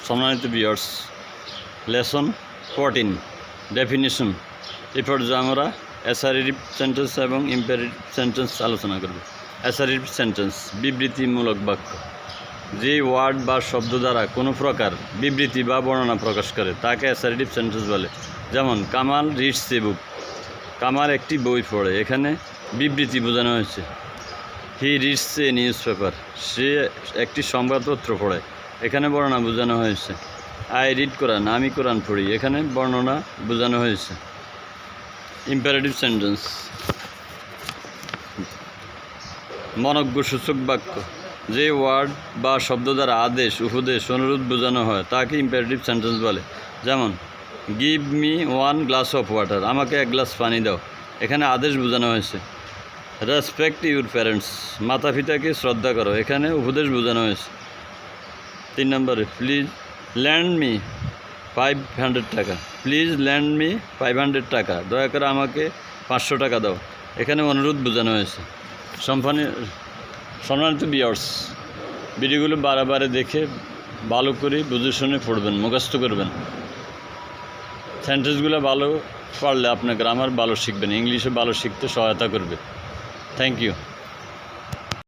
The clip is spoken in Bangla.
সম্মানিত ভিউয়ার্স, লেসন 14 ডেফিনিশন। এরপর যে আমরা অ্যাসারেটিভ সেন্টেন্স এবং ইম্পারেটিভ সেন্টেন্স আলোচনা করব। অ্যাসারেটিভ সেন্টেন্স বিবৃতিমূলক বাক্য। যে ওয়ার্ড বা শব্দ দ্বারা কোনো প্রকার বিবৃতি বা বর্ণনা প্রকাশ করে তাকে অ্যাসারেটিভ সেন্টেন্স বলে। যেমন Kamal reads a book, Kamal একটি বই পড়ে, এখানে বিবৃতি বোঝানো হয়েছে। He reads a newspaper, সে একটি সংবাদপত্র পড়ে, এখানে বর্ণনা বোঝানো হয়েছে। আই রিড কোরআন, আমি কোরআন পড়ি, এখানে বর্ণনা বোঝানো হয়েছে। ইম্পারেটিভ সেন্টেন্স মনজ্ঞসূচক বাক্য। যে ওয়ার্ড বা শব্দ দ্বারা আদেশ, উপদেশ, অনুরোধ বোঝানো হয় তাকে ইম্পারেটিভ সেন্টেন্স বলে। যেমন give me 1 glass of water, আমাকে 1 গ্লাস পানি দাও, এখানে আদেশ বোঝানো হয়েছে। রেসপেক্ট ইউর প্যারেন্টস, মাতা পিতাকে শ্রদ্ধা করো, এখানে উপদেশ বোঝানো হয়েছে। 3 নম্বরে প্লিজ ল্যান্ড মি 500 টাকা, প্লিজ ল্যান্ড মি 500 টাকা, দয়া করে আমাকে 500 টাকা দাও, এখানে অনুরোধ বোঝানো হয়েছে। সম্মানিত ভিউয়ার্স, ভিডিওগুলো বারে দেখে ভালো করে বুঝে শুনে পড়বেন, মুখস্থ করবেন। সেন্টেন্সগুলো ভালো পারলে আপনার গ্রামার ভালো শিখবেন, ইংলিশে ভালো শিখতে সহায়তা করবে। Thank you.